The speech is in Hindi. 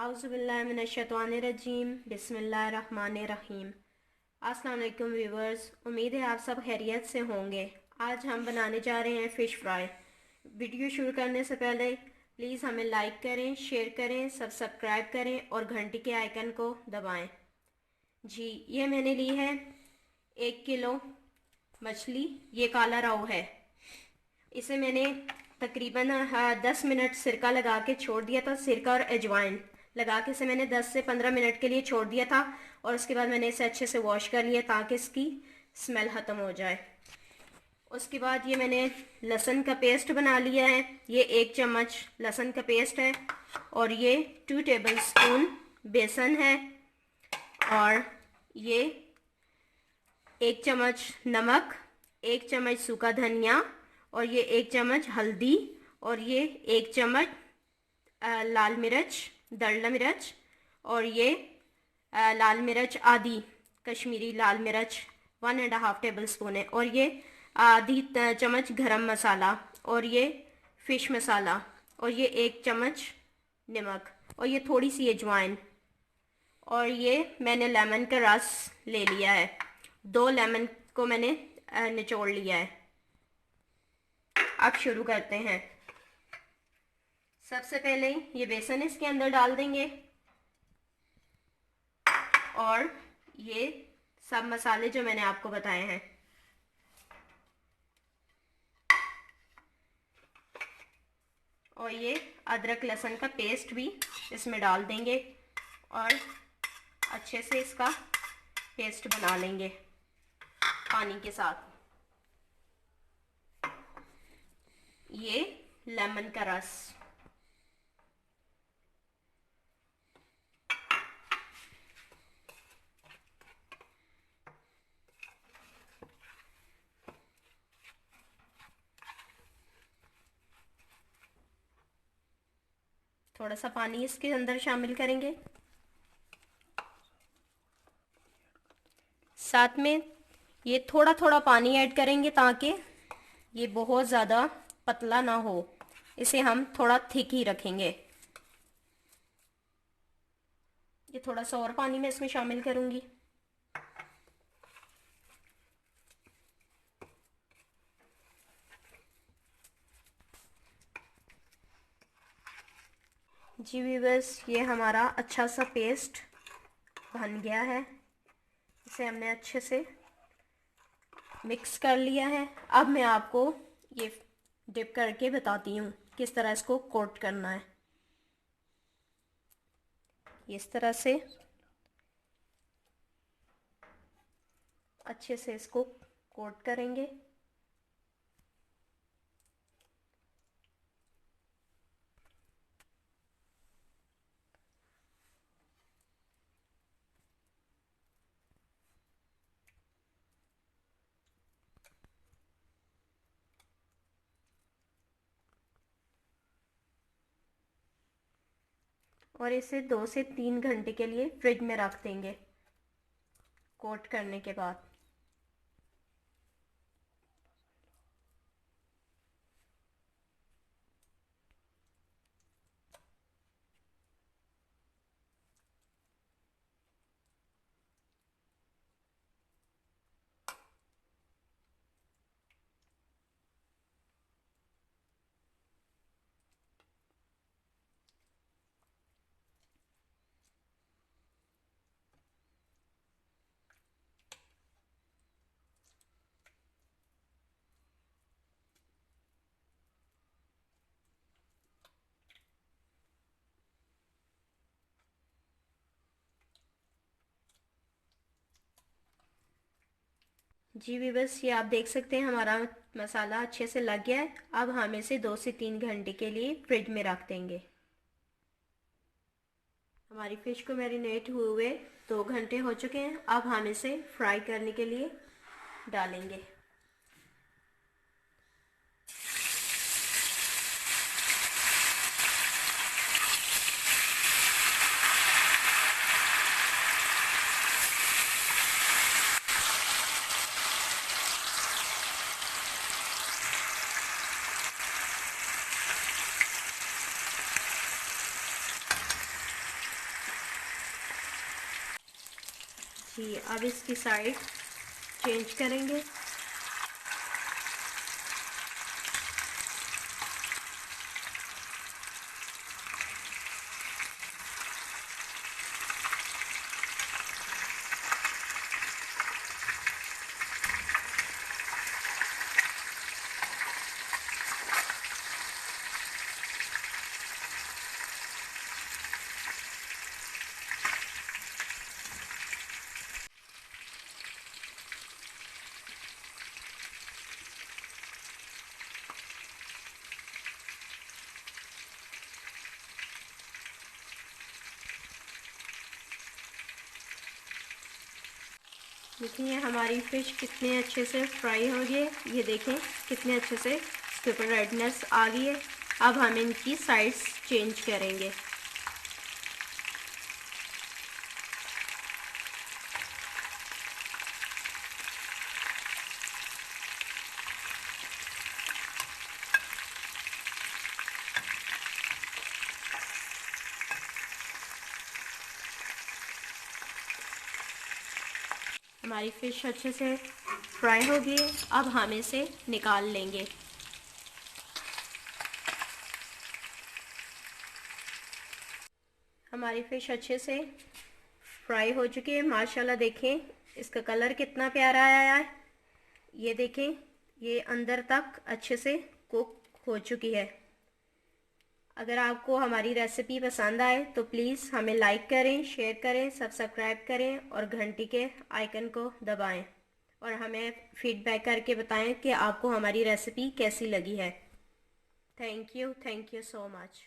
आउज़ुबिल्लाहिमिनश्शैतानिर्रजीम बिस्मिल्लाहिर्रहमानिर्रहीम। अस्सलाम वालेकुम व्यूवर्स, उम्मीद है आप सब खैरियत से होंगे। आज हम बनाने जा रहे हैं फ़िश फ्राई। वीडियो शुरू करने से पहले प्लीज़ हमें लाइक करें, शेयर करें, सब्सक्राइब करें और घंटी के आइकन को दबाएं। जी, ये मैंने ली है 1 किलो मछली। ये काला रोहू है। इसे मैंने तकरीबन 10 मिनट सिरका लगा के छोड़ दिया था। सिरका और अजवाइन लगा के इसे मैंने 10 से 15 मिनट के लिए छोड़ दिया था और उसके बाद मैंने इसे अच्छे से वॉश कर लिया ताकि इसकी स्मेल ख़त्म हो जाए। उसके बाद ये मैंने लहसुन का पेस्ट बना लिया है। ये 1 चम्मच लहसुन का पेस्ट है और ये 2 टेबलस्पून बेसन है और ये 1 चम्मच नमक, 1 चम्मच सूखा धनिया और ये 1 चम्मच हल्दी और ये 1 चम्मच लाल मिर्च, दरला मिर्च और ये लाल मिर्च आधी कश्मीरी लाल मिर्च 1.5 टेबलस्पून है और ये आधी चम्मच गरम मसाला और ये फ़िश मसाला और ये 1 चम्मच नमक और ये थोड़ी सी अजवाइन और ये मैंने लेमन का रस ले लिया है। 2 लेमन को मैंने निचोड़ लिया है। अब शुरू करते हैं। सबसे पहले ये बेसन इसके अंदर डाल देंगे और ये सब मसाले जो मैंने आपको बताए हैं। और ये अदरक लहसुन का पेस्ट भी इसमें डाल देंगे और अच्छे से इसका पेस्ट बना लेंगे पानी के साथ। ये लेमन का रस, थोड़ा सा पानी इसके अंदर शामिल करेंगे। साथ में ये थोड़ा थोड़ा पानी ऐड करेंगे ताकि ये बहुत ज़्यादा पतला ना हो। इसे हम थोड़ा थिक ही रखेंगे। ये थोड़ा सा और पानी मैं इसमें शामिल करूँगी। जी व्यूअर्स, ये हमारा अच्छा सा पेस्ट बन गया है। इसे हमने अच्छे से मिक्स कर लिया है। अब मैं आपको ये डिप करके बताती हूँ किस तरह इसको कोट करना है। इस तरह से अच्छे से इसको कोट करेंगे। और इसे 2 से 3 घंटे के लिए फ्रिज में रख देंगे कोट करने के बाद। जी व्यूअर्स, ये आप देख सकते हैं हमारा मसाला अच्छे से लग गया है। अब हम इसे 2 से 3 घंटे के लिए फ्रिज में रख देंगे। हमारी फ़िश को मैरिनेट हुए 2 घंटे हो चुके हैं। अब हम इसे फ्राई करने के लिए डालेंगे। जी, अब इसकी साइड चेंज करेंगे। देखिए हमारी फ़िश कितने अच्छे से फ्राई हो गई है। ये देखें कितने अच्छे से इसके ऊपर रेडनेस आ गई है। अब हम इनकी साइड्स चेंज करेंगे। हमारी फ़िश अच्छे से फ्राई हो गई है। अब हम इसे निकाल लेंगे। हमारी फ़िश अच्छे से फ्राई हो चुकी है। माशाल्लाह देखें इसका कलर कितना प्यारा आया है। ये देखें ये अंदर तक अच्छे से कुक हो चुकी है। अगर आपको हमारी रेसिपी पसंद आए तो प्लीज़ हमें लाइक करें, शेयर करें, सब्सक्राइब करें और घंटी के आइकन को दबाएं और हमें फीडबैक करके बताएं कि आपको हमारी रेसिपी कैसी लगी है। Thank you so much.